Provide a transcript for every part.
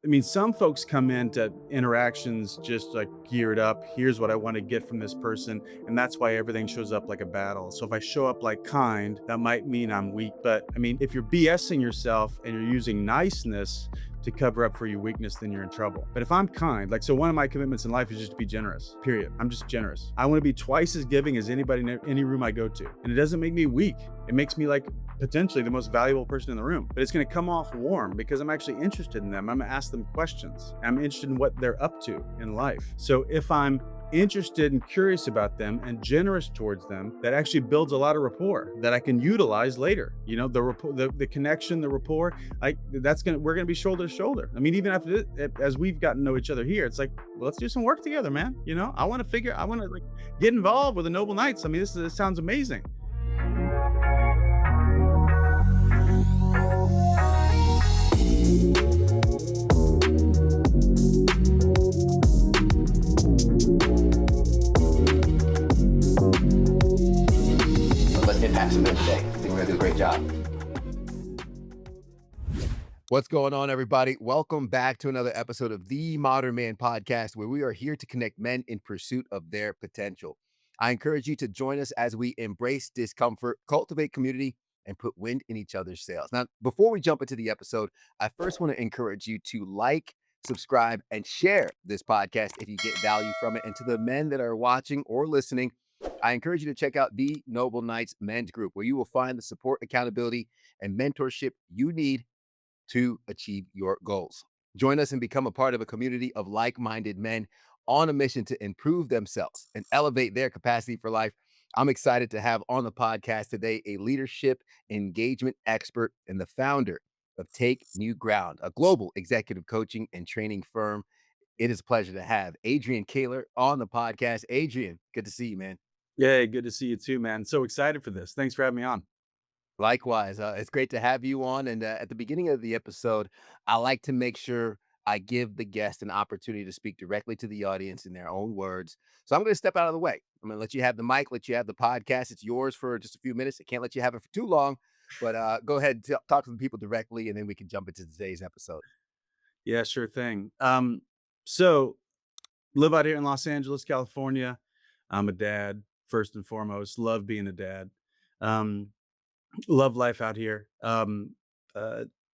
I mean, some folks come into interactions just like geared up. Here's what I want to get from this person. And that's why everything shows up like a battle. So if I show up like kind, that might mean I'm weak. But I mean, if you're BSing yourself and you're using niceness to cover up for your weakness, then you're in trouble. But if I'm kind, like, so one of my commitments in life is just to be generous, period. I'm just generous. I want to be twice as giving as anybody in any room I go to. And it doesn't make me weak. It makes me like potentially the most valuable person in the room, but it's going to come off warm because I'm actually interested in them. I'm going to ask them questions. I'm interested in what they're up to in life. So if I'm interested and curious about them and generous towards them, that actually builds a lot of rapport that I can utilize later. You know, the rapport, the connection, the rapport, like we're going to be shoulder to shoulder. I mean, even after this, as we've gotten to know each other here, it's like, well, let's do some work together, man. You know, I want to like get involved with the Noble Knights. I mean, this sounds amazing. Let's impact some today. I think we're gonna do a great job. What's going on, everybody? Welcome back to another episode of the Modern Man Podcast, where we are here to connect men in pursuit of their potential. I encourage you to join us as we embrace discomfort, cultivate community, and put wind in each other's sails. Now, before we jump into the episode, I first want to encourage you to like, subscribe, and share this podcast if you get value from it. And to the men that are watching or listening, I encourage you to check out the Noble Knights Men's Group, where you will find the support, accountability, and mentorship you need to achieve your goals. Join us and become a part of a community of like-minded men on a mission to improve themselves and elevate their capacity for life. I'm excited to have on the podcast today a leadership engagement expert and the founder of Take New Ground, a global executive coaching and training firm. It is a pleasure to have Adrian Koehler on the podcast. Adrian, good to see you, man. Yeah, good to see you too, man. So excited for this. Thanks for having me on. Likewise, it's great to have you on. And at the beginning of the episode, I like to make sure I give the guest an opportunity to speak directly to the audience in their own words. So I'm going to step out of the way. I'm going to let you have the mic, let you have the podcast. It's yours for just a few minutes. I can't let you have it for too long, but go ahead and talk to the people directly, and then we can jump into today's episode. Yeah, sure thing. So live out here in Los Angeles, California. I'm a dad, first and foremost. Love being a dad. Um, love life out here. Uh,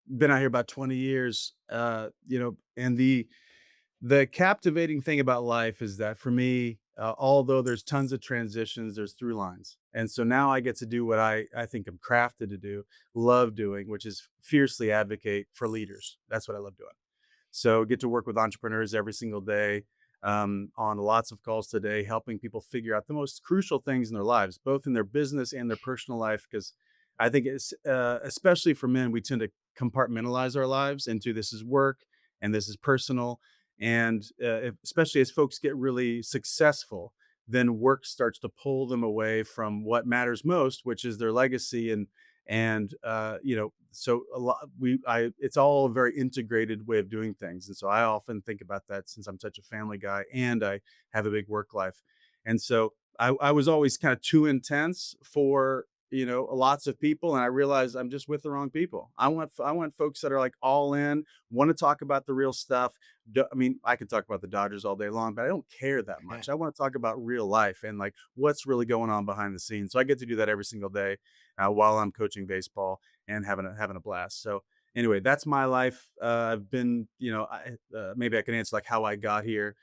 been out here about 20 years. And the captivating thing about life is that for me, although there's tons of transitions, there's through lines. And so now I get to do what I think I'm crafted to do, love doing, which is fiercely advocate for leaders. That's what I love doing. So get to work with entrepreneurs every single day, on lots of calls today, helping people figure out the most crucial things in their lives, both in their business and their personal life. Because I think it's especially for men, we tend to compartmentalize our lives into this is work and this is personal. And especially as folks get really successful, then work starts to pull them away from what matters most, which is their legacy so a lot it's all a very integrated way of doing things. And so I often think about that since I'm such a family guy and I have a big work life. And so I was always kind of too intense for, lots of people. And I realized I'm just with the wrong people. I want folks that are like all in, want to talk about the real stuff. I mean, I could talk about the Dodgers all day long, but I don't care that much. I want to talk about real life and like what's really going on behind the scenes. So I get to do that every single day while I'm coaching baseball and having a blast. So anyway, that's my life. I've been, maybe I can answer like how I got here.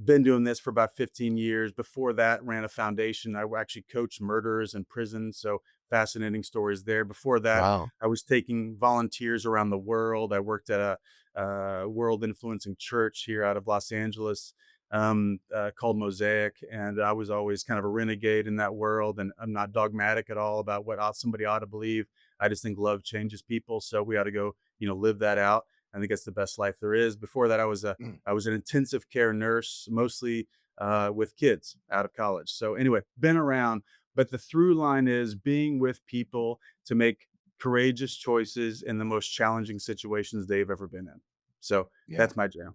Been doing this for about 15 years. Before that, ran a foundation. I actually coached murderers in prison. So fascinating stories there. Before that, Wow. I was taking volunteers around the world. I worked at a world influencing church here out of Los Angeles, called Mosaic. And I was always kind of a renegade in that world. And I'm not dogmatic at all about what somebody ought to believe. I just think love changes people. So we ought to go, live that out. I think that's the best life there is. Before that, I was an intensive care nurse, mostly with kids out of college. So anyway, been around, but the through line is being with people to make courageous choices in the most challenging situations they've ever been in. So Yeah. that's my jam.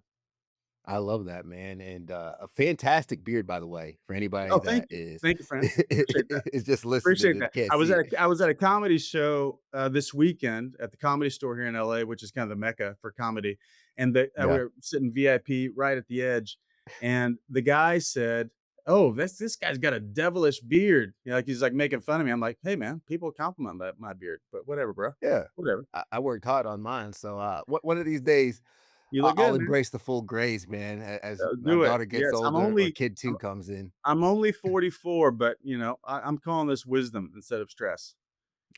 I love that, man, and, a fantastic beard, by the way, for anybody Oh, that thank you. is Thank you, friend. Appreciate that. is just listening Appreciate and that. can't I was see at it. a comedy show, this weekend at the Comedy Store here in LA, which is kind of the mecca for comedy, and we Yeah. were sitting VIP right at the edge, and the guy said, "Oh, this guy's got a devilish beard." You know, like, he's, like, making fun of me. I'm like, "Hey, man, people compliment my beard, but whatever, bro. Yeah. Whatever. I worked hard on mine, so, one of these days, You look I'll good, man. embrace the full grays, man, as my Do it." daughter gets Yes, older or kid 2 comes in. I'm only 44, but, I'm calling this wisdom instead of stress.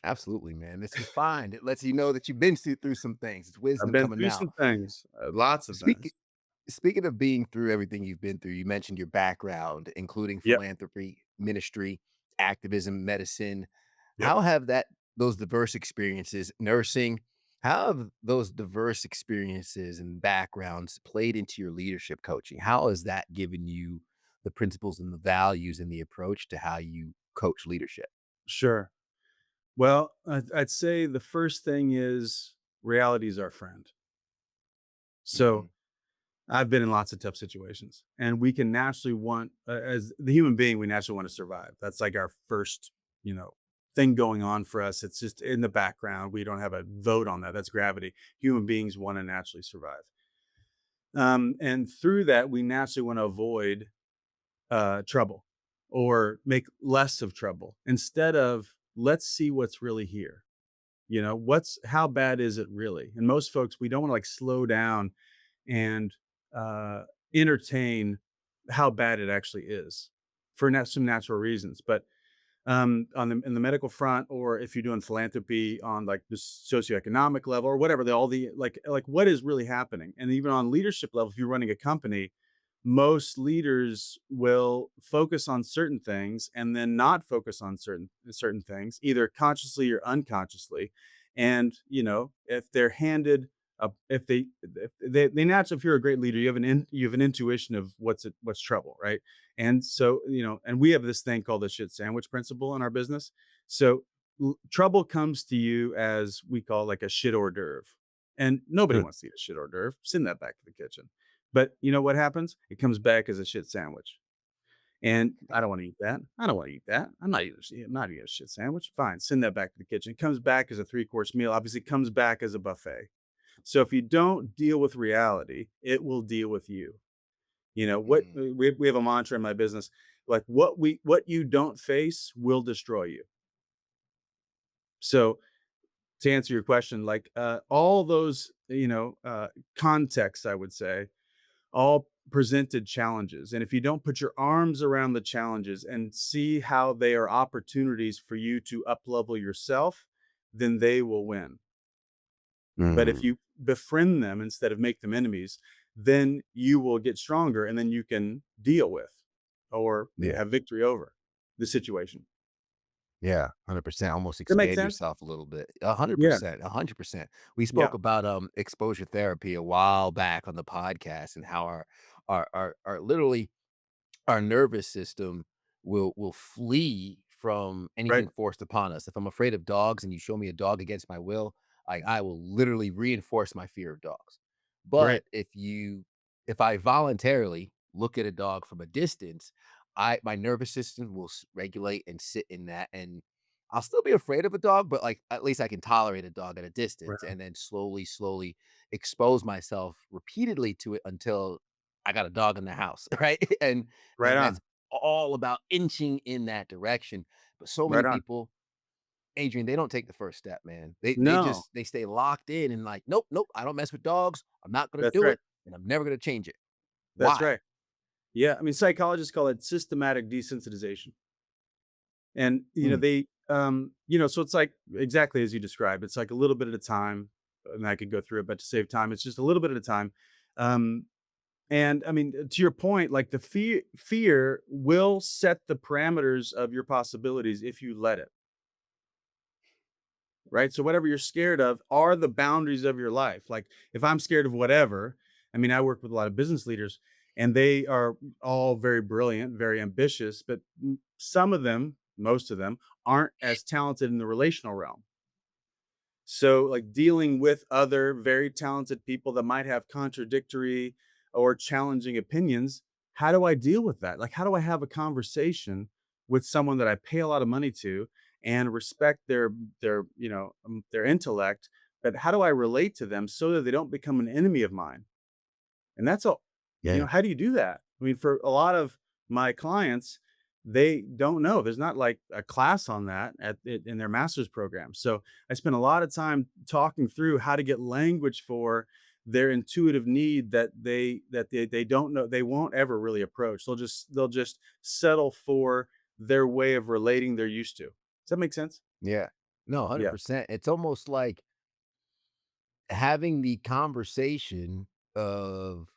Absolutely, man, this is fine. It lets you know that you've been through some things. It's I've wisdom been coming through out. some things, lots of Speaking things. speaking of being through everything you've been through, you mentioned your background, including Yep, philanthropy, ministry, activism, medicine. yep. How have those diverse experiences, nursing, how have those diverse experiences and backgrounds played into your leadership coaching? How has that given you the principles and the values and the approach to how you coach leadership? Sure. Well, I'd say the first thing is reality is our friend. So Mhm. I've been in lots of tough situations, and we can naturally as the human being, we naturally want to survive. That's like our first, you know, thing going on for us. It's just in the background. We don't have a vote on that. That's gravity. Human beings want to naturally survive. And through that, we naturally want to avoid trouble or make less of trouble instead of let's see what's really here. How bad is it really? And most folks, we don't want to like slow down and uh, entertain how bad it actually is for some natural reasons. But in the medical front, or if you're doing philanthropy on like the socioeconomic level or whatever, all the like what is really happening, and even on leadership level, if you're running a company, most leaders will focus on certain things and then not focus on certain things, either consciously or unconsciously. And if they're handed if they naturally, if you're a great leader, you have an intuition of what's trouble, right? And so, and we have this thing called the shit sandwich principle in our business. So trouble comes to you as we call like a shit hors d'oeuvre. And nobody Hmm. wants to eat a shit hors d'oeuvre. Send that back to the kitchen. But you know what happens? It comes back as a shit sandwich. And I don't want to eat that. I don't want to eat that. I'm not eating a shit sandwich. Fine. Send that back to the kitchen. It comes back as a three-course meal. Obviously, it comes back as a buffet. So if you don't deal with reality, it will deal with you. Mm. We have a mantra in my business, like what you don't face will destroy you. So to answer your question, like all those, contexts, I would say, all presented challenges. And if you don't put your arms around the challenges and see how they are opportunities for you to up level yourself, then they will win. But if Mm. you befriend them instead of make them enemies, then you will get stronger and then you can deal with or Yeah. have victory over the situation. Yeah, 100%, almost That makes expand sense? yourself a little bit. Yeah. 100%, 100%. We spoke Yeah. about, exposure therapy a while back on the podcast and how our literally our nervous system will flee from Right. anything forced upon us. If I'm afraid of dogs and you show me a dog against my will, I will literally reinforce my fear of dogs. Right. But if I voluntarily look at a dog from a distance, I my nervous system will regulate and sit in that, and I'll still be afraid of a dog, but like at least I can tolerate a dog at a distance, Right. and then slowly expose myself repeatedly to it until I got a dog in the house, right? Right That's on. all about inching in that direction. But so many Right on. people, Adrian, they don't take the first step, man. They No, just they stay locked in and like, nope, nope, I don't mess with dogs. I'm not gonna that's do right. it, and I'm never gonna change it. That's Why? right. Yeah. I mean, psychologists call it systematic desensitization. And, Mm, so it's like exactly as you described. It's like a little bit at a time. And I could go through it, but to save time, it's just a little bit at a time. Um, And I mean, to your point, like the fear will set the parameters of your possibilities if you let it, right? So whatever you're scared of are the boundaries of your life. Like if I'm scared of whatever, I mean, I work with a lot of business leaders and they are all very brilliant, very ambitious, but some of them, most of them aren't as talented in the relational realm. So like dealing with other very talented people that might have contradictory or challenging opinions, how do I deal with that? Like, how do I have a conversation with someone that I pay a lot of money to and respect their intellect, but how do I relate to them so that they don't become an enemy of mine? And that's all. Yeah. How do you do that? I mean, for a lot of my clients, they don't know. There's not like a class on that in their master's program. So I spent a lot of time talking through how to get language for their intuitive need that they don't know, they won't ever really approach. They'll just settle for their way of relating they're used to. Does that make sense? Yeah. No, Yeah. 100%. It's almost like having the conversation of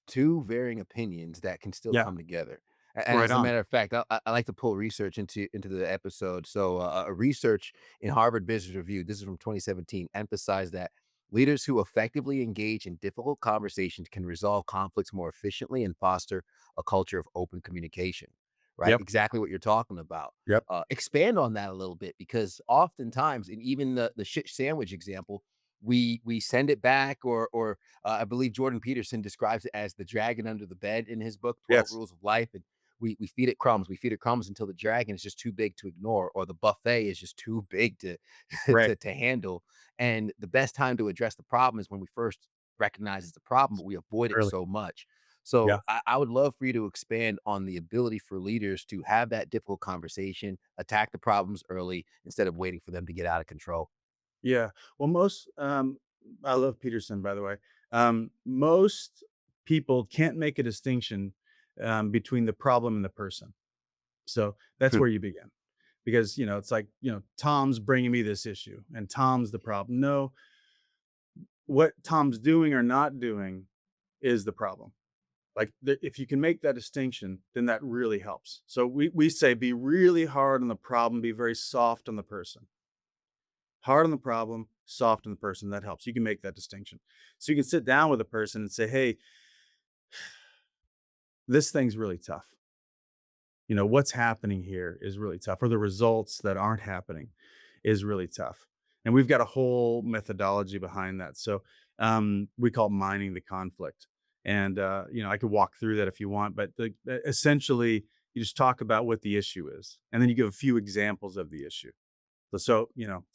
two varying opinions that can still Yeah. come together. And Right as a on. matter of fact, I like to pull research into the episode. So, a research in Harvard Business Review, this is from 2017, emphasized that leaders who effectively engage in difficult conversations can resolve conflicts more efficiently and foster a culture of open communication. Right, Yep. exactly what you're talking about. Yep. Expand on that a little bit because oftentimes, and even the shit sandwich example, we send it back, or I believe Jordan Peterson describes it as the dragon under the bed in his book, 12 Yes. Rules of Life. And we feed it crumbs. We feed it crumbs until the dragon is just too big to ignore, or the buffet is just too big to Right. to handle. And the best time to address the problem is when we first recognize it's a problem, but we avoid it Early. so much. So Yeah. I would love for you to expand on the ability for leaders to have that difficult conversation, attack the problems early instead of waiting for them to get out of control. Yeah. Well, I love Peterson, by the way. Most people can't make a distinction between the problem and the person. So that's Hmm. where you begin. Because, it's like, Tom's bringing me this issue and Tom's the problem. No, what Tom's doing or not doing is the problem. Like, if you can make that distinction, then that really helps. So we say be really hard on the problem, be very soft on the person. Hard on the problem, soft on the person. That helps. You can make that distinction. So you can sit down with a person and say, hey, this thing's really tough. What's happening here is really tough, or the results that aren't happening is really tough. And we've got a whole methodology behind that. So we call it mining the conflict. And, I could walk through that if you want, but essentially, you just talk about what the issue is. And then you give a few examples of the issue. It's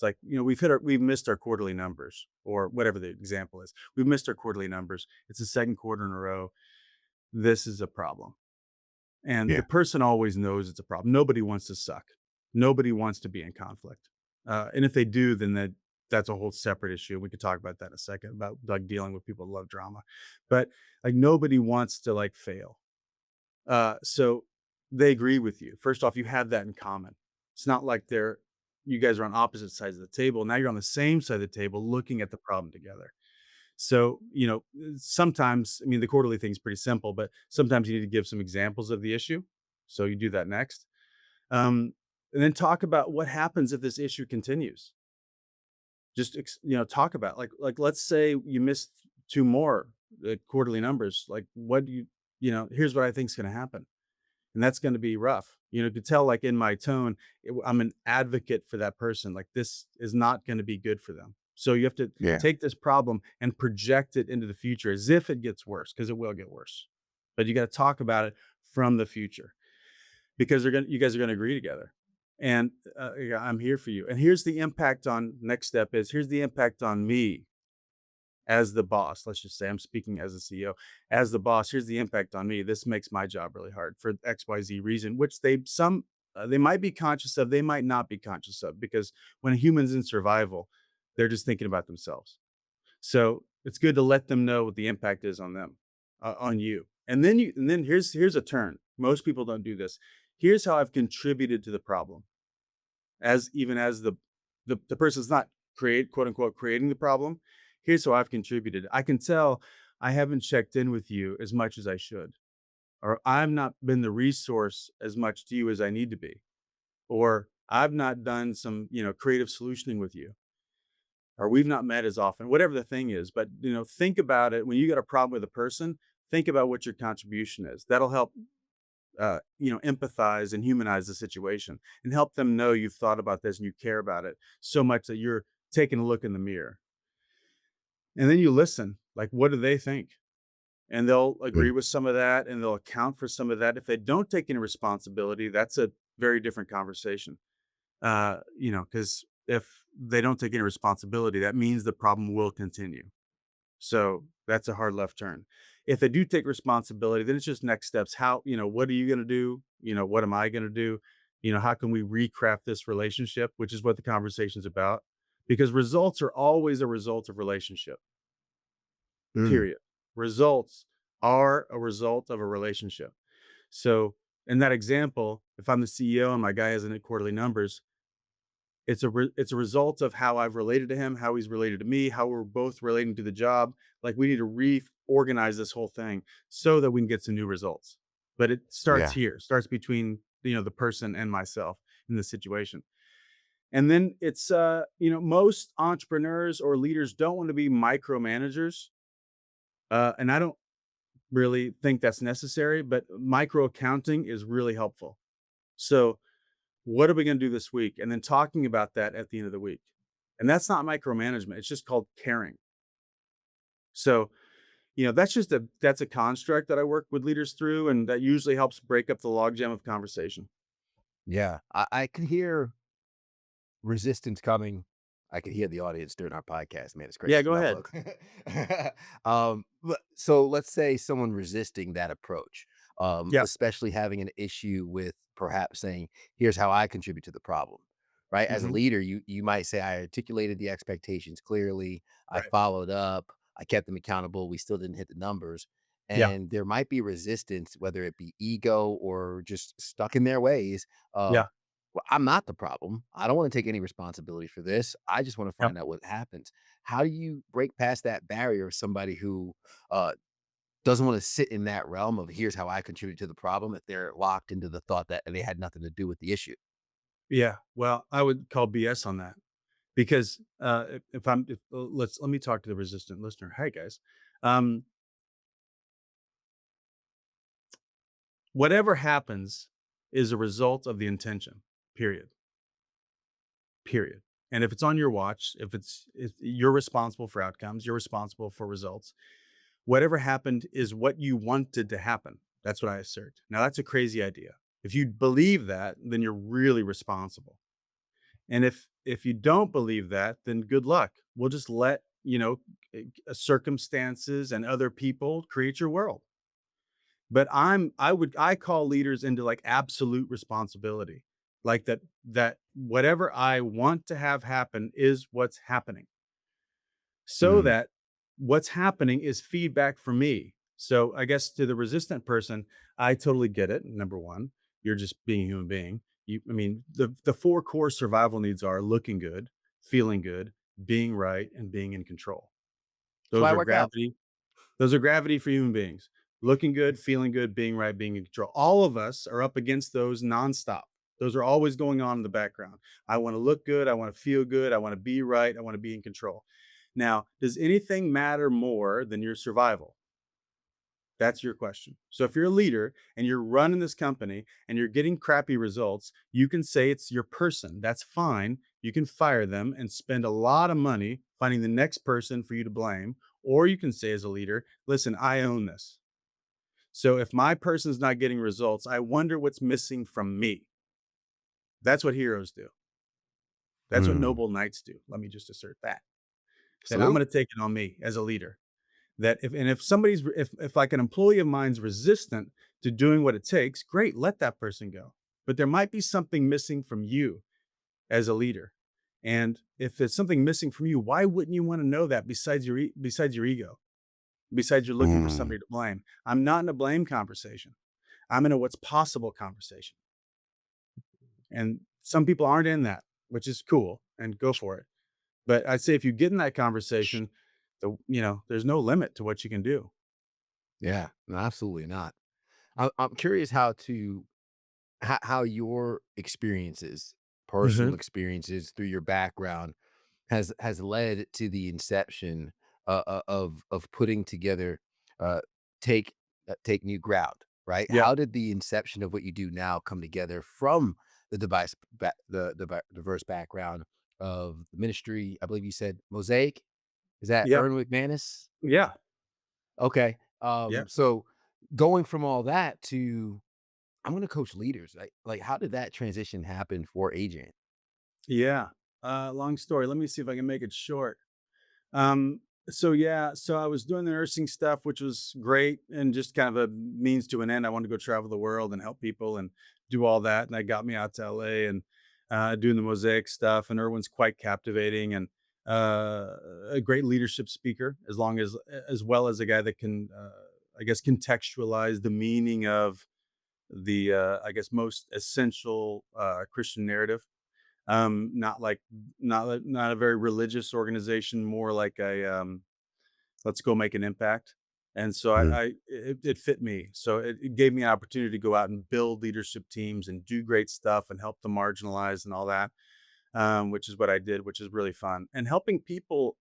like, we've missed our quarterly numbers, or whatever the example is. We've missed our quarterly numbers. It's the second quarter in a row. This is a problem. And Yeah. the person always knows it's a problem. Nobody wants to suck. Nobody wants to be in conflict. And if they do, then that's a whole separate issue. We could talk about that in a second, about like dealing with people who love drama. But like, nobody wants to like fail. So they agree with you. First off, you have that in common. It's not like you guys are on opposite sides of the table. Now you're on the same side of the table looking at the problem together. So, sometimes, I mean, the quarterly thing is pretty simple, but sometimes you need to give some examples of the issue. So you do that next. Um, and then talk about what happens if this issue continues. Just, talk about let's say you missed two more quarterly numbers. Like, what do here's what I think is going to happen. And that's going to be rough. You could tell, like, in my tone, I'm an advocate for that person. Like, this is not going to be good for them. So you have to Yeah. take this problem and project it into the future as if it gets worse, because it will get worse. But you got to talk about it from the future, because you guys are going to agree together. And yeah, I'm here for you. And here's the impact on next step is here's the impact on me as the boss. Let's just say I'm speaking as a CEO. As the boss, here's the impact on me. This makes my job really hard for XYZ reason, which they might be conscious of, they might not be conscious of, because when a human's in survival, they're just thinking about themselves. So it's good to let them know what the impact is on them, on you. And then here's a turn. Most people don't do this. Here's how I've contributed to the problem, as even as the person's not quote unquote creating the problem. Here's how I've contributed. I can tell I haven't checked in with you as much as I should, or I've not been the resource as much to you as I need to be, or I've not done some, creative solutioning with you, or we've not met as often, whatever the thing is. But, think about it. When you got a problem with a person, think about what your contribution is. That'll help, empathize and humanize the situation, and help them know you've thought about this and you care about it so much that you're taking a look in the mirror. And then you listen, like, what do they think? and they'll agree Mm. with some of that and they'll account for some of that. If they don't take any responsibility, that's a very different conversation. Because if they don't take any responsibility, that means the problem will continue. So that's a hard left turn. If they do take responsibility, then it's just next steps. How, what are you going to do? What am I going to do? How can we recraft this relationship, which is what the conversation's about? Because results are always a result of relationship, Mm. period. Results are a result of a relationship. So in that example, if I'm the CEO and my guy hasn't hit quarterly numbers, it's a result of how I've related to him, how he's related to me, how we're both relating to the job. Like we need to reorganize this whole thing so that we can get some new results. But it starts Yeah. here, starts between the person and myself in this situation. And then it's most entrepreneurs or leaders don't want to be micromanagers. And I don't really think that's necessary, but micro accounting is really helpful. So what are we going to do this week? And then talking about that at the end of the week. And that's not micromanagement. It's just called caring. So, that's a construct that I work with leaders through, and that usually helps break up the logjam of conversation. Yeah. I can hear resistance coming. I can hear the audience during our podcast, man. It's Yeah, crazy. go No, ahead. look. So let's say someone resisting that approach, Yeah. especially having an issue with perhaps saying, "Here's how I contribute to the problem." Right? As a Hmm. leader, you might say, "I articulated the expectations clearly. I Right. followed up. I kept them accountable. We still didn't hit the numbers." Yeah. And there might be resistance, whether it be ego or just stuck in their ways of, Yeah. well, I'm not the problem. I don't want to take any responsibility for this. I just want to Yeah. find out what happens. How do you break past that barrier of somebody who uh, doesn't want to sit in that realm of here's how I contribute to the problem if they're locked into the thought that they had nothing to do with the issue? Yeah. Well, I would call BS on that because if I'm, if, let me talk to the resistant listener. Hey guys, um, whatever happens is a result of the intention, period. Period. And if it's on your watch, if you're responsible for outcomes, you're responsible for results. Whatever happened is what you wanted to happen. That's what I assert. Now that's a crazy idea. If you believe that, then you're really responsible. And if you don't believe that, then good luck. We'll just let, circumstances and other people create your world. But I call leaders into like absolute responsibility. Like that whatever I want to have happen is what's happening. So Mm. that what's happening is feedback for me. So I guess to the resistant person, I totally get it. Number one, you're just being a human being. I mean, the four core survival needs are looking good, feeling good, being right, and being in control. That's why Those I are work out. gravity those are gravity for human beings. Looking good, feeling good, being right, being in control. All of us are up against those nonstop. Those are always going on in the background. I want to look good. I want to feel good. I want to be right. I want to be in control. Now, does anything matter more than your survival? That's your question. So if you're a leader and you're running this company and you're getting crappy results, you can say it's your person. That's fine. You can fire them and spend a lot of money finding the next person for you to blame. Or you can say as a leader, listen, I own this. So if my person's not getting results, I wonder what's missing from me. That's what heroes do. That's what Mm. noble knights do. Let me just assert that I'm Salute. going to take it on me as a leader. That if somebody's if like an employee of mine's resistant to doing what it takes, great, let that person go. But there might be something missing from you as a leader. And if there's something missing from you, why wouldn't you want to know that besides your ego? Besides you're looking for Mm. somebody to blame. I'm not in a blame conversation. I'm in a what's possible conversation. And some people aren't in that, which is cool and go for it. But I'd say if you get in that conversation, there's no limit to what you can do. Yeah, no, absolutely not. I'm curious how your experiences, personal Mhm. experiences through your background has led to the inception of putting together uh take new ground, right? Yeah. How did the inception of what you do now come together from the diverse background of the ministry? I believe you said Mosaic. Is that Yeah. Ern McManus? Yeah. Okay. Yeah. So going from all that to I'm going to coach leaders. Like, how did that transition happen for Adrian? Yeah. Long story. Let me see if I can make it short. Um, so yeah, so I was doing the nursing stuff, which was great and just kind of a means to an end. I wanted to go travel the world and help people and do all that. And that got me out to LA and doing the mosaic stuff. And Irwin's quite captivating and a great leadership speaker, as well as a guy that can, I guess, contextualize the meaning of the, I guess, most essential Christian narrative. Not like not a very religious organization, more like a let's go make an impact. And so Mhm. it fit me. So it gave me an opportunity to go out and build leadership teams and do great stuff and help the marginalized and all that, which is what I did, which is really fun. And helping people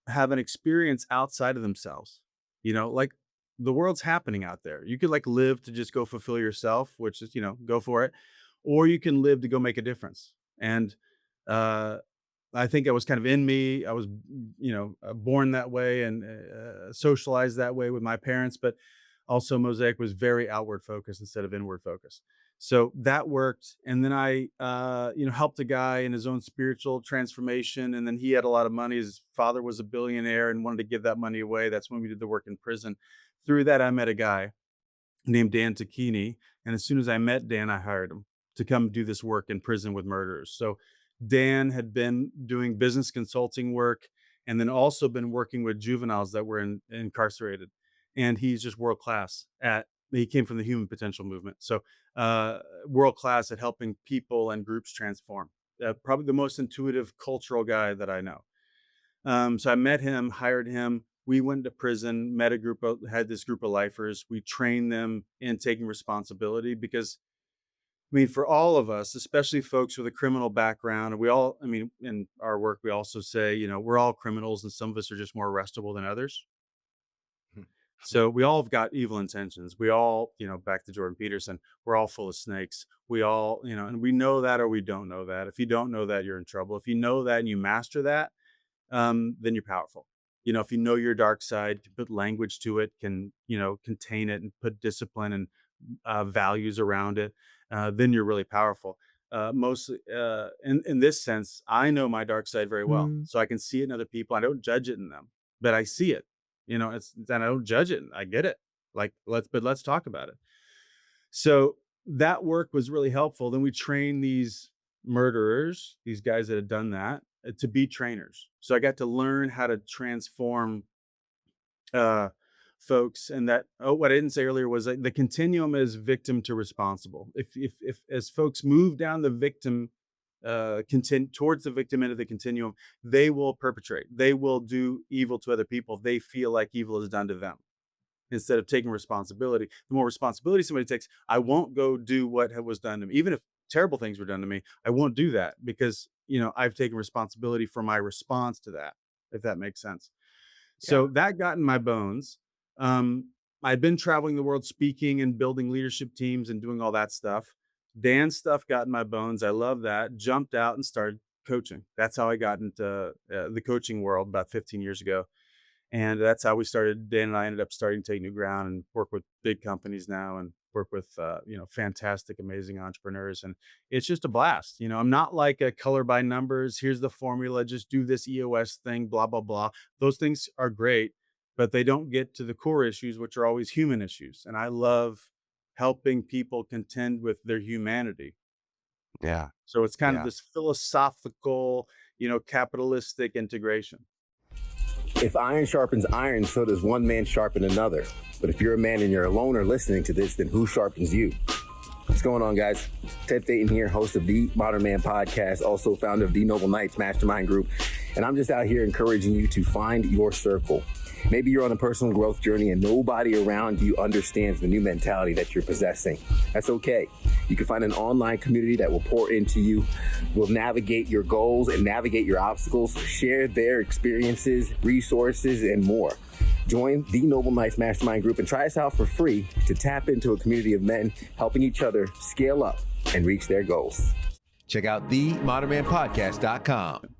have an experience outside of themselves. Like the world's happening out there. You could like live to just go fulfill yourself, which is, go for it. Or you can live to go make a difference. And uh I think it was kind of in me. I was, born that way and socialized that way with my parents, but also Mosaic was very outward focused instead of inward focused. So that worked. And then I, helped a guy in his own spiritual transformation. And then he had a lot of money. His father was a billionaire and wanted to give that money away. That's when we did the work in prison. Through that, I met a guy named Dan Tacchini. And as soon as I met Dan, I hired him to come do this work in prison with murderers. So Dan had been doing business consulting work and then also been working with juveniles that were incarcerated. And he's just world class he came from the human potential movement. So world class at helping people and groups transform. Probably the most intuitive cultural guy that I know. So I met him, hired him. We went to prison, had this group of lifers. We trained them in taking responsibility because, I mean, for all of us, especially folks with a criminal background, and in our work, we also say, we're all criminals and some of us are just more arrestable than others. So we all have got evil intentions. We all, back to Jordan Peterson, we're all full of snakes. We all, and we know that or we don't know that. If you don't know that, you're in trouble. If you know that and you master that, then you're powerful. If you know your dark side, can put language to it, can, contain it and put discipline and values around it, then you're really powerful. Mostly in this sense, I know my dark side very well. Mm. So I can see it in other people. I don't judge it in them, but I see it. And I don't judge it. I get it. Like, let's talk about it. So that work was really helpful. Then we trained these murderers, these guys that had done that, to be trainers. So I got to learn how to transform uh, folks. And what I didn't say earlier was that the continuum is victim to responsible. If as folks move down the victim, towards the victim end of the continuum, they will perpetrate. They will do evil to other people. They feel like evil is done to them instead of taking responsibility. The more responsibility somebody takes, I won't go do what was done to me. Even if terrible things were done to me, I won't do that because, I've taken responsibility for my response to that, if that makes sense. Yeah. So that got in my bones. I'd been traveling the world speaking and building leadership teams and doing all that stuff. Dan's stuff got in my bones. I love that. Jumped out and started coaching. That's how I got into the coaching world about 15 years ago. And that's how we started. Dan and I ended up starting to take new ground and work with big companies now and work with, fantastic, amazing entrepreneurs. And it's just a blast. I'm not like a color by numbers. Here's the formula. Just do this EOS thing, blah, blah, blah. Those things are great, but they don't get to the core issues, which are always human issues. And I love helping people contend with their humanity. Yeah. So it's kind of Yeah. this philosophical, capitalistic integration. If iron sharpens iron, so does one man sharpen another. But if you're a man and you're alone or listening to this, then who sharpens you? What's going on, guys? Ted Phaeton here, host of the Modern Man Podcast, also founder of the Noble Knights Mastermind Group. And I'm just out here encouraging you to find your circle. Maybe you're on a personal growth journey and nobody around you understands the new mentality that you're possessing. That's okay. You can find an online community that will pour into you, will navigate your goals and navigate your obstacles, share their experiences, resources, and more. Join the Noble Knights Mastermind Group and try us out for free to tap into a community of men helping each other scale up and reach their goals. Check out themodernmanpodcast.com.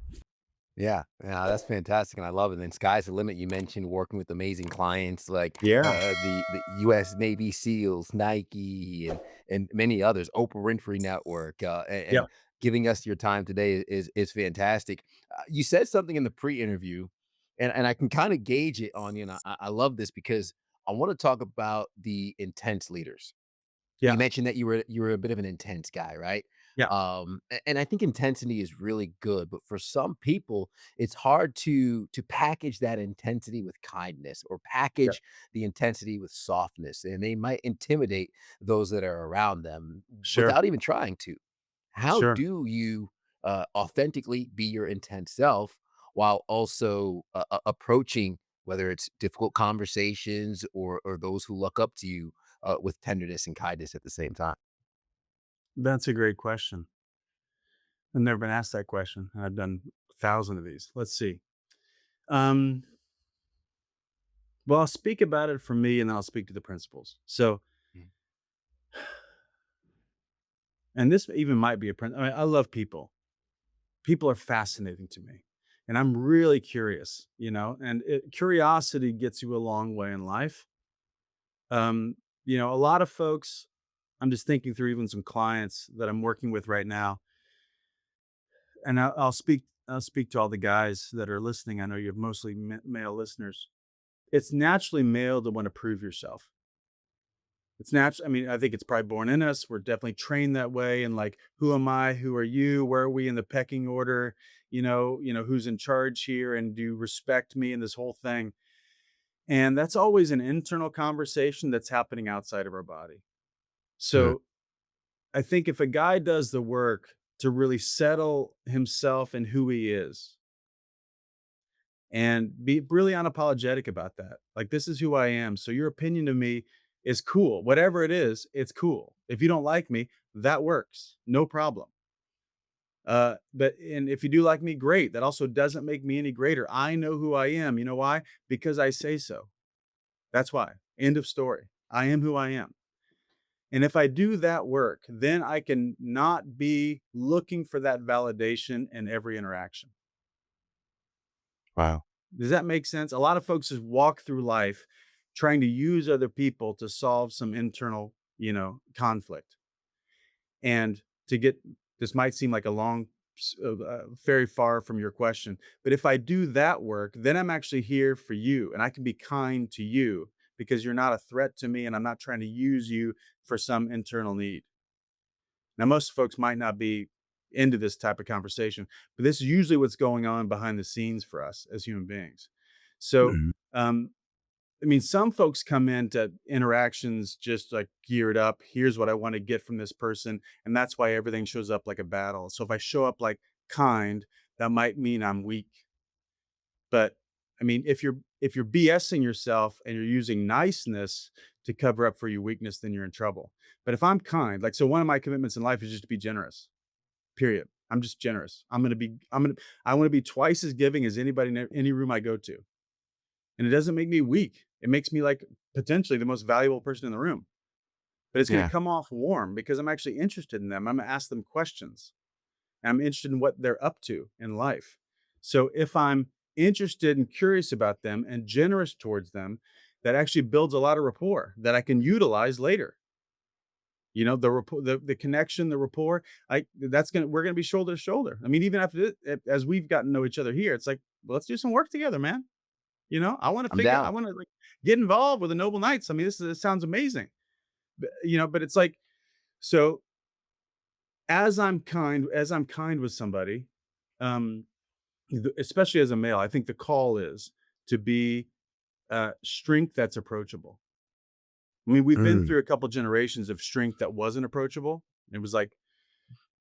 Yeah, yeah, that's fantastic, and I love it. And then sky's the limit. You mentioned working with amazing clients like Yeah. the U.S. Navy SEALs, Nike, and many others. Oprah Winfrey Network, and Yep. giving us your time today is fantastic. You said something in the pre-interview, and I can kind of gauge it on you. And I love this because I want to talk about the intense leaders. You Yeah. mentioned that you were a bit of an intense guy, right? Yeah. And I think intensity is really good, but for some people, it's hard to package that intensity with kindness or Yeah. package the intensity with softness, and they might intimidate those that are around them Sure. without even trying to. How Sure. do you authentically be your intense self while also approaching whether it's difficult conversations or those who look up to you with tenderness and kindness at the same time? That's a great question. I've never been asked that question. I've done 1,000 of these. Let's see. Um, well, I'll speak about it for me and then I'll speak to the principles. So, Mm. and this even might be a I mean, I love people. People are fascinating to me. And I'm really curious, and curiosity gets you a long way in life. Um, a lot of folks, I'm just thinking through even some clients that I'm working with right now, and I'll speak to all the guys that are listening. I know you have mostly male listeners. It's naturally male to want to prove yourself. It's natural. I mean, I think it's probably born in us. We're definitely trained that way. And like, who am I? Who are you? Where are we in the pecking order? Who's in charge here? And do you respect me? And this whole thing. And that's always an internal conversation that's happening outside of our body. Mm. So I think if a guy does the work to really settle himself and who he is, and be really unapologetic about that. Like, this is who I am. So your opinion of me is cool. Whatever it is, it's cool. If you don't like me, that works. No problem. But if you do like me, great. That also doesn't make me any greater. I know who I am. You know why? Because I say so. That's why. End of story. I am who I am. And if I do that work, then I can not be looking for that validation in every interaction. Wow. Does that make sense? A lot of folks just walk through life trying to use other people to solve some internal, conflict. And to get this might seem like a long, very far from your question, but if I do that work, then I'm actually here for you and I can be kind to you because you're not a threat to me and I'm not trying to use you for some internal need. Now, most folks might not be into this type of conversation, but this is usually what's going on behind the scenes for us as human beings. So, Mhm. um, I mean, some folks come into interactions just like geared up. Here's what I want to get from this person. And that's why everything shows up like a battle. So if I show up like kind, that might mean I'm weak. But I mean, if you're BSing yourself and you're using niceness to cover up for your weakness, then you're in trouble. But if I'm kind, like so one of my commitments in life is just to be generous. Period. I'm just generous. I want to be twice as giving as anybody in any room I go to. And it doesn't make me weak. It makes me like potentially the most valuable person in the room. But it's going to Yeah. come off warm because I'm actually interested in them. I'm going to ask them questions. I'm interested in what they're up to in life. So if I'm interested and curious about them and generous towards them, that actually builds a lot of rapport that I can utilize later. The rapport, the connection, the rapport. We're gonna be shoulder to shoulder. I mean, even after this, as we've gotten to know each other here, it's like, well, let's do some work together, man. I'm down. I want to like get involved with the Noble Knights. I mean, this sounds amazing. But it's like, so as I'm kind with somebody, um, especially as a male, I think the call is to be strength that's approachable. I mean, we've been Mm. through a couple generations of strength that wasn't approachable. It was like,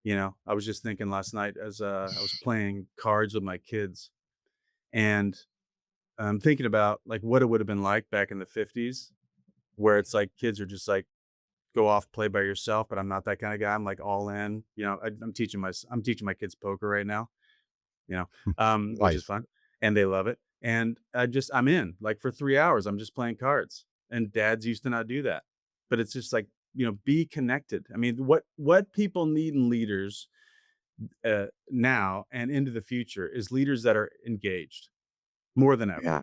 I was just thinking last night as I was playing cards with my kids, and I'm thinking about like what it would have been like back in the 50s, where it's like kids are just like go off, play by yourself. But I'm not that kind of guy. I'm like all in. I'm teaching my kids poker right now. Which is Nice. fun, and they love it. And I'm in like for 3 hours. I'm just playing cards, and dads used to not do that, but it's just like be connected. I mean, what people need in leaders now and into the future is leaders that are engaged more than ever. Yeah.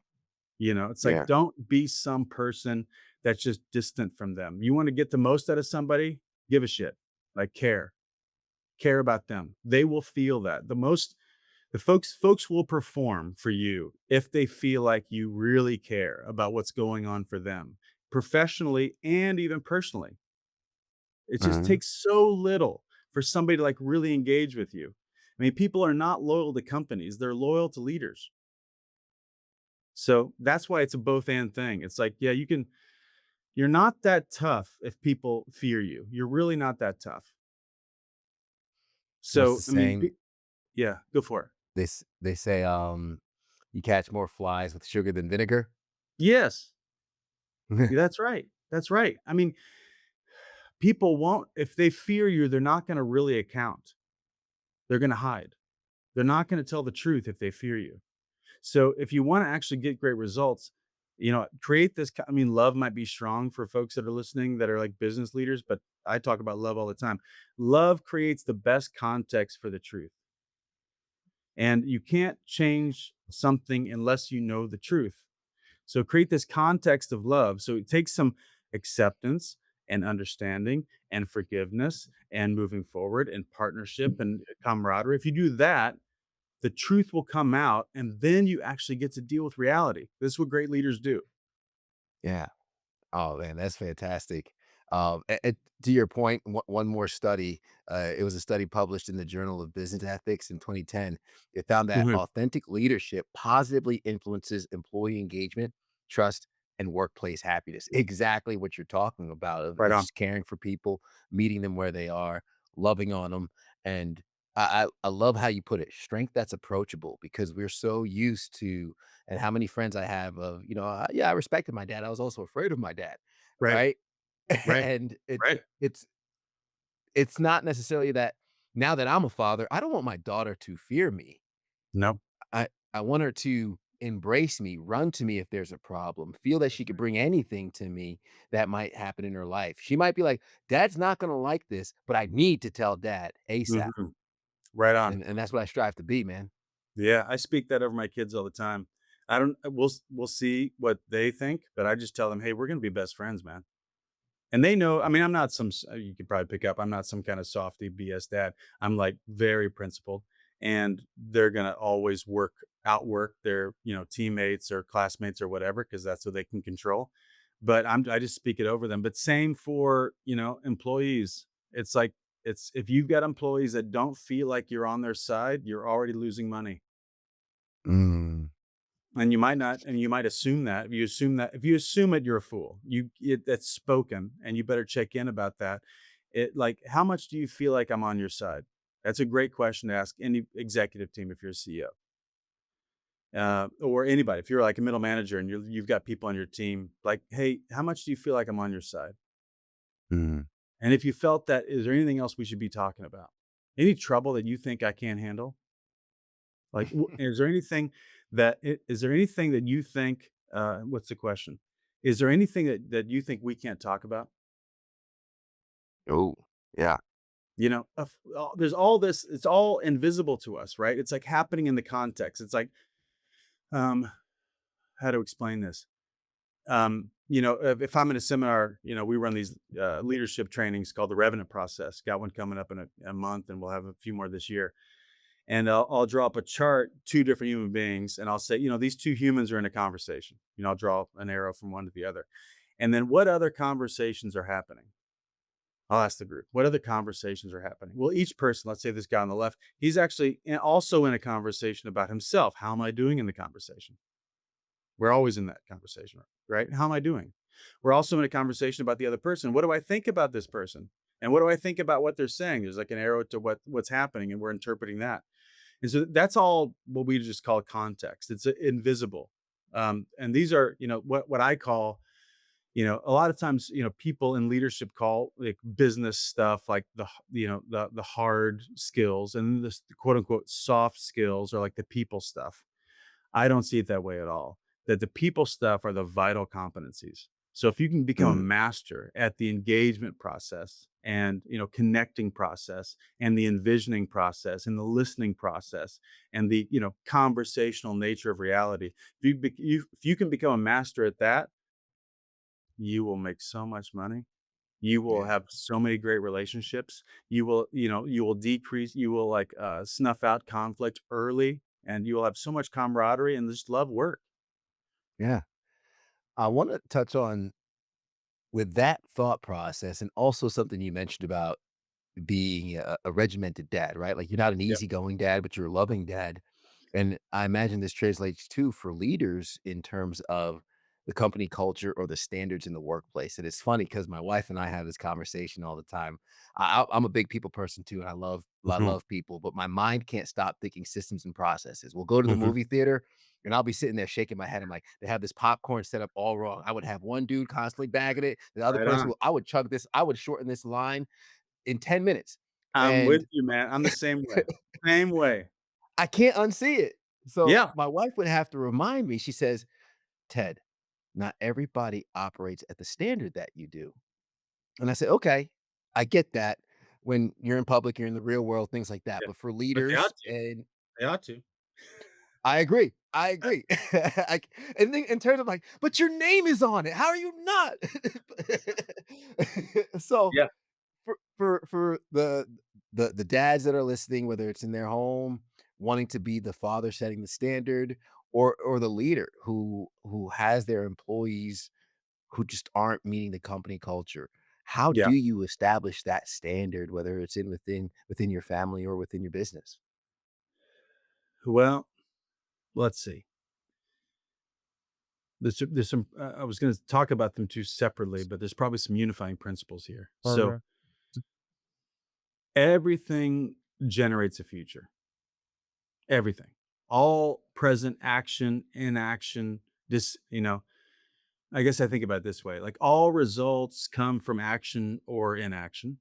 It's like, Yeah. don't be some person that's just distant from them. You want to get the most out of somebody, give a shit. Like, care about them. They will feel that. The folks will perform for you if they feel like you really care about what's going on for them, professionally and even personally. It just Mhm. takes so little for somebody to like really engage with you. I mean, people are not loyal to companies, they're loyal to leaders. So that's why it's a both and thing. It's like, yeah, you're not that tough if people fear you. You're really not that tough. What's the So, I mean, saying? yeah, go for it. They say, you catch more flies with sugar than vinegar. Yes, that's right. That's right. I mean, people won't, if they fear you, they're not going to really account. They're going to hide. They're not going to tell the truth if they fear you. So if you want to actually get great results, create this. I mean, love might be strong for folks that are listening that are like business leaders, but I talk about love all the time. Love creates the best context for the truth. And you can't change something unless you know the truth. So create this context of love. So it takes some acceptance and understanding and forgiveness and moving forward and partnership and camaraderie. If you do that, the truth will come out and then you actually get to deal with reality. This is what great leaders do. Yeah. Oh, man, that's fantastic. To your point, one more study. It was a study published in the Journal of Business Ethics in 2010. It found that Mhm. authentic leadership positively influences employee engagement, trust, and workplace happiness. Exactly what you're talking about. Right Of on. just caring for people, meeting them where they are, loving on them, and I love how you put it. Strength that's approachable because we're so used to and how many friends I have of, yeah, I respected my dad. I was also afraid of my dad, Right. right? Right. And Right. it's it's not necessarily that now that I'm a father, I don't want my daughter to fear me. No. I want her to embrace me, run to me if there's a problem, feel that she could bring anything to me that might happen in her life. She might be like, "Dad's not gonna like this, but I need to tell dad ASAP." Mhm. Right on. And that's what I strive to be, man. Yeah, I speak that over my kids all the time. I don't we'll see what they think, but I just tell them, "Hey, we're gonna be best friends, man." And they know, I mean, I'm not you could probably pick up, I'm not some kind of softy BS dad. I'm like very principled and they're going to always outwork their, teammates or classmates or whatever, because that's what they can control. But I just speak it over them. But same for, employees. It's like, if you've got employees that don't feel like you're on their side, you're already losing money. Mm. And you might assume that. If you assume it, you're a fool. That's spoken, and you better check in about that. Like, how much do you feel like I'm on your side? That's a great question to ask any executive team if you're a CEO, or anybody. If you're like a middle manager and you've got people on your team, like, hey, how much do you feel like I'm on your side? Mm. And if you felt that, is there anything else we should be talking about? Any trouble that you think I can't handle? Like, is there anything that you think, what's the question? Is there anything that you think we can't talk about? Oh, yeah. There's all this, it's all invisible to us, right? It's like happening in the context. It's like, um, how to explain this? If I'm in a seminar, we run these leadership trainings called the Revenant Process. Got one coming up in a month, and we'll have a few more this year. And I'll draw up a chart, two different human beings, and I'll say, these two humans are in a conversation. I'll draw an arrow from one to the other. And then what other conversations are happening? I'll ask the group, what other conversations are happening? Well, each person, let's say this guy on the left, he's actually also in a conversation about himself. How am I doing in the conversation? We're always in that conversation, right? How am I doing? We're also in a conversation about the other person. What do I think about this person? And what do I think about what they're saying? There's like an arrow to what's happening, and we're interpreting that. And so that's all what we just call context. It's invisible. And these are, what I call, a lot of times, people in leadership call like business stuff, like the hard skills, and this quote unquote soft skills are like the people stuff. I don't see it that way at all. That the people stuff are the vital competencies. So if you can become a Mm. master at the engagement process and, connecting process and the envisioning process and the listening process and the, conversational nature of reality, if you can become a master at that, you will make so much money. You will Yeah. have so many great relationships. You will like snuff out conflict early, and you will have so much camaraderie and just love work. Yeah. I want to touch on with that thought process and also something you mentioned about being a regimented dad, right? Like you're not an Yep. easygoing dad, but you're a loving dad. And I imagine this translates too for leaders in terms of the company culture or the standards in the workplace. And it's funny because my wife and I have this conversation all the time. I'm a big people person too, and I Mhm, love people, but my mind can't stop thinking systems and processes. We'll go to the mhm. movie theater, and I'll be sitting there shaking my head. I'm like, they have this popcorn set up all wrong. I would have one dude constantly bagging it. The other Right person on. will, I would chug this. I would shorten this line in 10 minutes. I'm with And you, man. I'm the same way. Same way. I can't unsee it. So Yeah. my wife would have to remind me. She says, "Ted, not everybody operates at the standard that you do." And I said, "Okay, I get that. When you're in public, you're in the real world, things like that. Yeah. But for But they leaders, ought to. and They ought to. I agree. I agree." And then in terms of like, but your name is on it. How are you not? So Yeah. for the dads that are listening, whether it's in their home, wanting to be the father setting the standard, or the leader who has their employees who just aren't meeting the company culture. How Yeah. do you establish that standard, whether it's within your family or within your business? Well, let's see. There's some I was gonna talk about them 2 separately, but there's probably some unifying principles here. So, Okay. everything generates a future. Everything. All present action, inaction, this, I guess I think about it this way, like, all results come from action or inaction.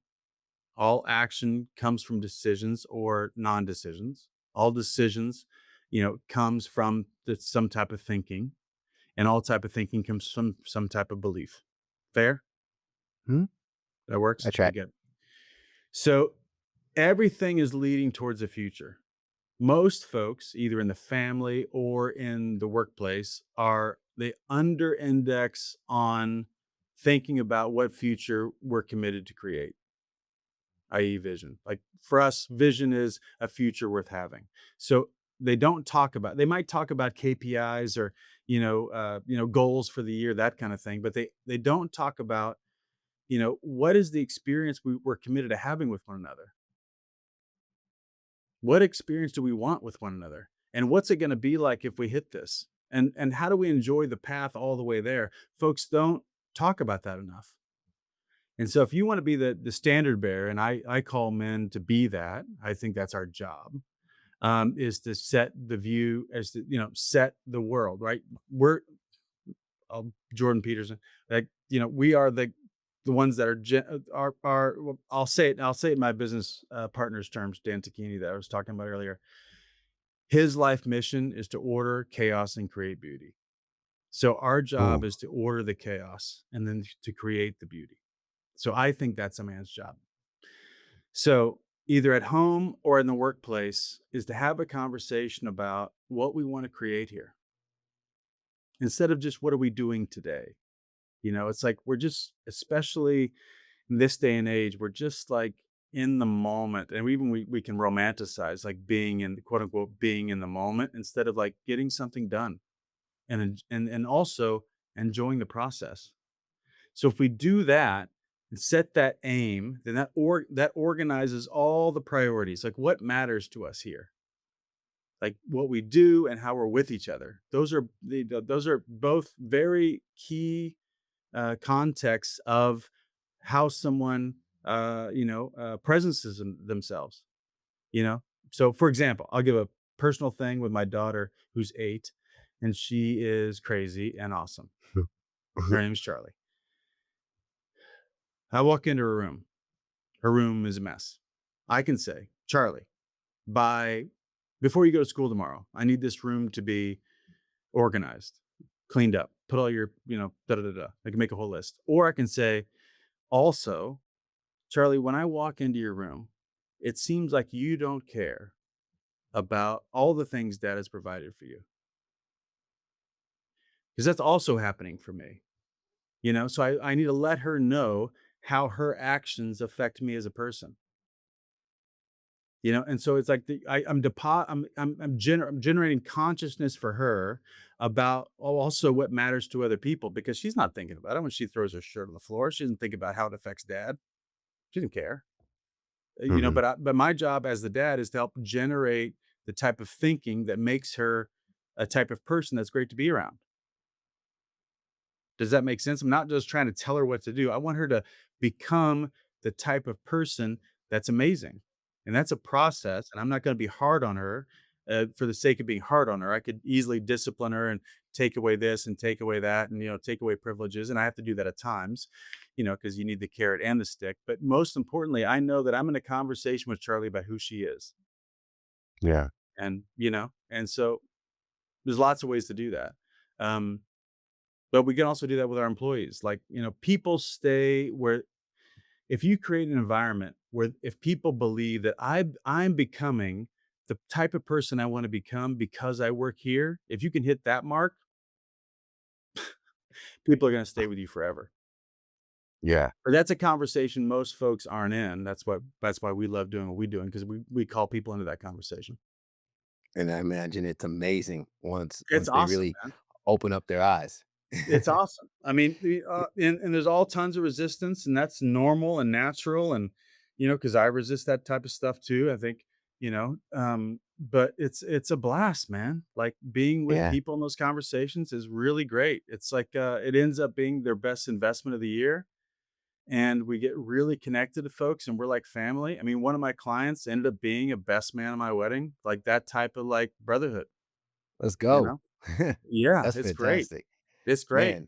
All action comes from decisions or non-decisions. All decisions, comes from some type of thinking, and all type of thinking comes from some type of belief. Fair? Hmm? That I works? Okay, track. good. So everything is leading towards a future. Most folks, either in the family or in the workplace, they under index on thinking about what future we're committed to create, i.e., vision. Like for us, vision is a future worth having. So they might talk about KPIs or goals for the year, that kind of thing, but they don't talk about what is the experience we're committed to having with one another. What experience do we want with one another? And what's it going to be like if we hit this? And how do we enjoy the path all the way there? Folks don't talk about that enough. And so if you want to be the standard bearer, and I call men to be that, I think that's our job, is to set the view, as to, set the world, right? We're Jordan Peterson, like, we are the ones that well, I'll say it in my business partner's terms, Dan Tacchini, that I was talking about earlier. His life mission is to order chaos and create beauty. So our job Ooh. is to order the chaos and then to create the beauty. So I think that's a man's job. So either at home or in the workplace is to have a conversation about what we want to create here instead of just what are we doing today. It's like we're just, especially in this day and age, we're just like in the moment. And even we can romanticize like being in, quote unquote, being in the moment instead of like getting something done and also enjoying the process. So if we do that and set that aim, then that organizes all the priorities, like what matters to us here, like what we do and how we're with each other. Those are both very key contexts of how someone presences themselves. You know, so for example, I'll give a personal thing with my daughter who's 8, and she is crazy and awesome. Her name's Charlie. I walk into her room. Her room is a mess. I can say, Charlie, by before you go to school tomorrow, I need this room to be organized, cleaned up. put all your, da da da da. I can make a whole list. Or I can say, also, Charlie, when I walk into your room, it seems like you don't care about all the things dad has provided for you. Because that's also happening for me. So I need to let her know how her actions affect me as a person. And so it's like I'm generating consciousness for her about also what matters to other people, because she's not thinking about it when she throws her shirt on the floor. She doesn't think about how it affects dad. She didn't care. Mhm. But my job as the dad is to help generate the type of thinking that makes her a type of person that's great to be around. Does that make sense? I'm not just trying to tell her what to do. I want her to become the type of person that's amazing. And that's a process. And I'm not going to be hard on her for the sake of being hard on her. I could easily discipline her and take away this and take away that and, take away privileges. And I have to do that at times, because you need the carrot and the stick. But most importantly, I know that I'm in a conversation with Charlie about who she is. Yeah. And so there's lots of ways to do that. Um, but we can also do that with our employees. Like, people stay where if you create an environment where if people believe that I'm becoming the type of person I want to become because I work here, if you can hit that mark, people are going to stay with you forever. Yeah. But that's a conversation most folks aren't in. That's why we love doing what we're doing, because we call people into that conversation. And I imagine it's amazing once It's they awesome, really man. open up their eyes. It's awesome. I mean, and there's all tons of resistance, and that's normal and natural, and because I resist that type of stuff too. I think, but it's a blast, man. Like being with Yeah. people in those conversations is really great. It's like it ends up being their best investment of the year, and we get really connected to folks, and we're like family. I mean, one of my clients ended up being a best man at my wedding, like that type of like brotherhood. Let's You go. know? Yeah, That's it's great. fantastic. It's great. Man,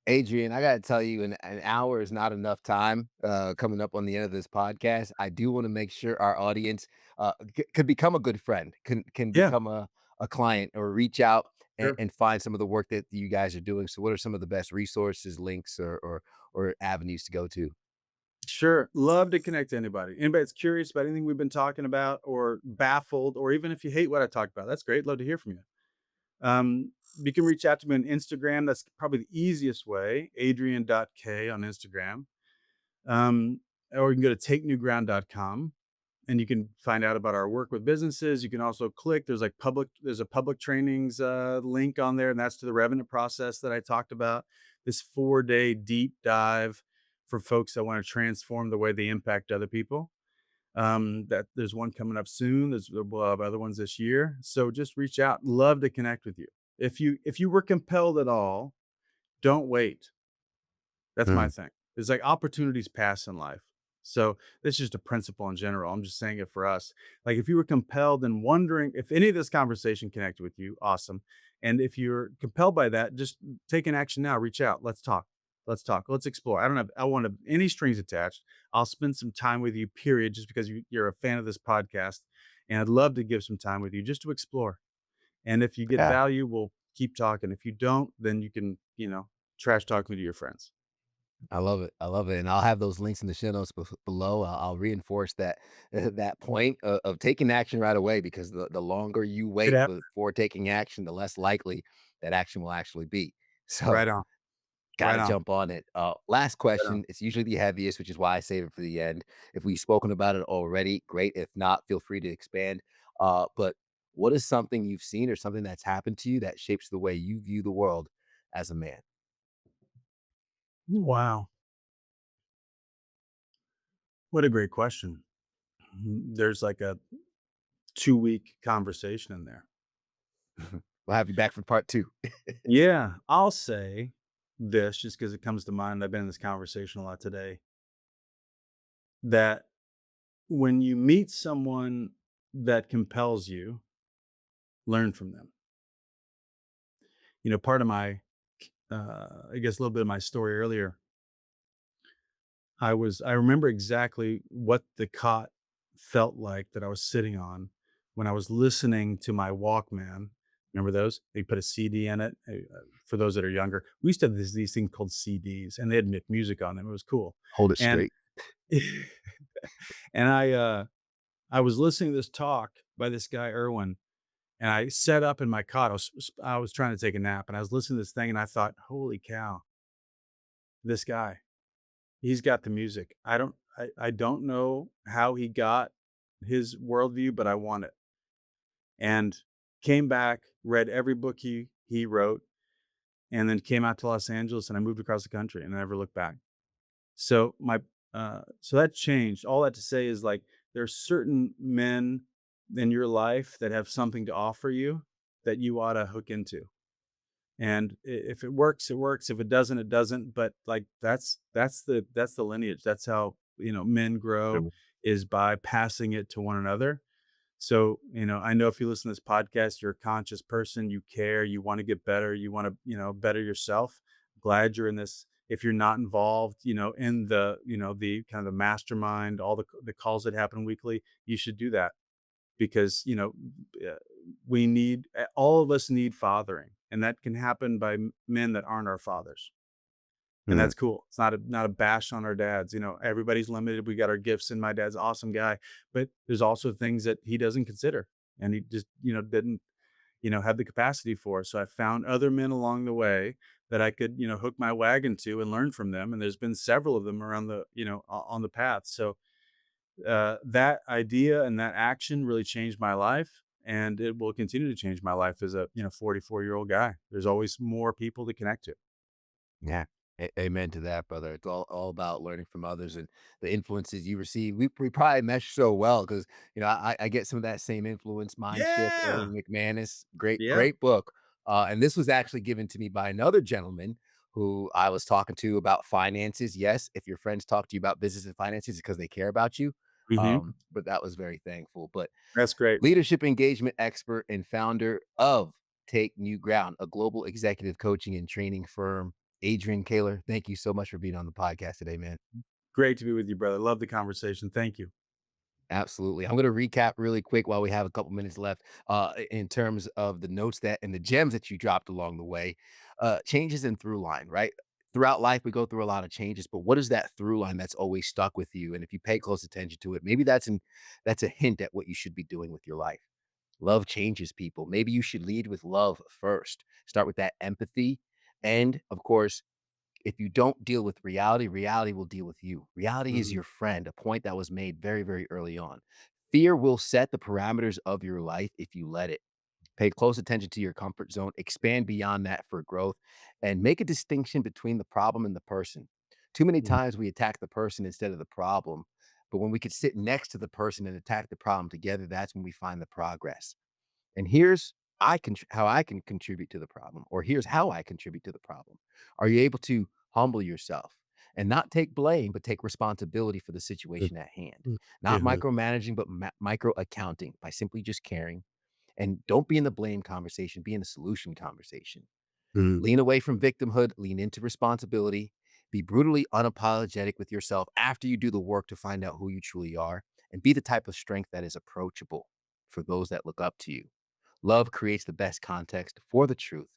Adrian, I gotta tell you, an hour is not enough time, coming up on the end of this podcast. I do wanna make sure our audience, could become a good friend, can Yeah, become a client or reach out sure. and find some of the work that you guys are doing. So what are some of the best resources, links, or avenues to go to? Sure. Love to connect to anybody. Anybody that's curious about anything we've been talking about or baffled, or even if you hate what I talked about, that's great. Love to hear from you. Um, you can reach out to me on Instagram. That's probably the easiest way. Adrian.k on Instagram. Um, or you can go to takenewground.com and you can find out about our work with businesses. You can also click, there's a public trainings link on there, and that's to the revenue process that I talked about. This 4-day deep dive for folks that want to transform the way they impact other people. That there's one coming up soon. We'll have other ones this year. So just reach out. Love to connect with you. If you were compelled at all, don't wait. That's my Mm, thing. It's like opportunities pass in life. So this is just a principle in general. I'm just saying it for us. Like if you were compelled and wondering if any of this conversation connected with you, awesome. And if you're compelled by that, just take an action now. Reach out. Let's talk. Let's talk. Let's explore. I want any strings attached. I'll spend some time with you, period, just because you're a fan of this podcast. And I'd love to give some time with you just to explore. And if you get yeah. value, we'll keep talking. If you don't, then you can, trash talk me to your friends. I love it. I love it, and I'll have those links in the show notes below. I'll reinforce that that point of taking action right away, because the longer you It wait happened. before taking action, the less likely that action will actually be. So, Right on. got Right to on. jump on it. Last Right on. question. It's usually the heaviest, which is why I save it for the end. If we've spoken about it already, great. If not, feel free to expand. But what is something you've seen or something that's happened to you that shapes the way you view the world as a man? Wow. What a great question. There's like a 2-week conversation in there. We'll have you back for part two. Yeah, I'll say this just because it comes to mind. I've been in this conversation a lot today. That when you meet someone that compels you, learn from them. Part of my, I guess a little bit of my story earlier, I remember exactly what the cot felt like that I was sitting on when I was listening to my Walkman Remember those? They put a CD in it. For those that are younger, we used to have these things called CDs, and they had music on them. It was cool. Hold it And straight. and I was listening to this talk by this guy Irwin, and I sat up in my cot. I was trying to take a nap, and I was listening to this thing, and I thought, "Holy cow, this guy, he's got the music." I don't know how he got his worldview, but I want it. And came back, read every book he wrote, and then came out to Los Angeles, and I moved across the country, and I never looked back. So so that changed. All that to say is, like, there's certain men in your life that have something to offer you that you ought to hook into. And if it works, it works. If it doesn't, it doesn't. But like that's the lineage. That's how, men grow, Mm. is by passing it to one another. So, I know if you listen to this podcast, you're a conscious person, you care, you want to get better, you want to, better yourself. Glad you're in this. If you're not involved, in the kind of the mastermind, all the calls that happen weekly, you should do that because, uh, we need, all of us need fathering, and that can happen by men that aren't our fathers. And Mm. that's cool. It's not a bash on our dads. Everybody's limited. We got our gifts, and my dad's an awesome guy, but there's also things that he doesn't consider, and he just, didn't, have the capacity for. So I found other men along the way that I could, hook my wagon to and learn from them. And there's been several of them around the, on the path. So that idea and that action really changed my life. And it will continue to change my life as a 44-year-old guy. There's always more people to connect to. Yeah. Amen to that, brother. It's all about learning from others and the influences you receive. We probably mesh so well because I get some of that same influence, mind shift, Yeah. Erwin McManus. Great, Yeah. great book. And this was actually given to me by another gentleman who I was talking to about finances. Yes, if your friends talk to you about business and finances, it's because they care about you. Hmm. But that was very thankful. But That's great. leadership engagement expert and founder of Take New Ground, a global executive coaching and training firm. Adrian Koehler, thank you so much for being on the podcast today, man. Great to be with you, brother. Love the conversation. Thank you. Absolutely. I'm going to recap really quick while we have a couple minutes left in terms of the notes that and the gems that you dropped along the way. Changes in through line, right? Throughout life, we go through a lot of changes, but what is that through line that's always stuck with you? And if you pay close attention to it, maybe that's a hint at what you should be doing with your life. Love changes people. Maybe you should lead with love first. Start with that empathy. And of course, if you don't deal with reality, reality will deal with you. Reality is Mhm, your friend, a point that was made very, very early on. Fear will set the parameters of your life if you let it. Pay close attention to your comfort zone, expand beyond that for growth, and make a distinction between the problem and the person. Too many mhm, times we attack the person instead of the problem. But when we could sit next to the person and attack the problem together, that's when we find the progress. And here's how I can contribute to the problem, or here's how I contribute to the problem. Are you able to humble yourself and not take blame, but take responsibility for the situation at hand? mhm, Not mhm, micromanaging, but micro accounting by simply just caring. And don't be in the blame conversation, be in the solution conversation. mhm, Lean away from victimhood, lean into responsibility. Be brutally unapologetic with yourself after you do the work to find out who you truly are, and be the type of strength that is approachable for those that look up to you. Love creates the best context for the truth.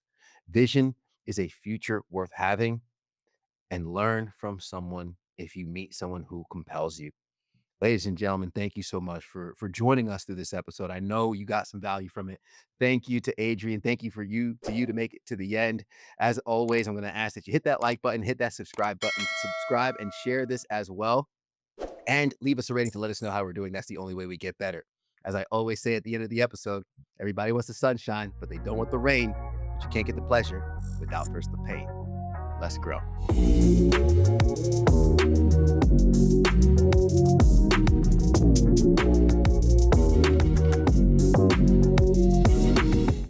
Vision is a future worth having, and learn from someone if you meet someone who compels you. Ladies and gentlemen, thank you so much for joining us through this episode. I know you got some value from it. Thank you to Adrian. Thank you for you to make it to the end. As always, I'm going to ask that you hit that like button, hit that subscribe and share this as well. And leave us a rating to let us know how we're doing. That's the only way we get better. As I always say at the end of the episode, everybody wants the sunshine, but they don't want the rain. But you can't get the pleasure without first the pain. Let's grow.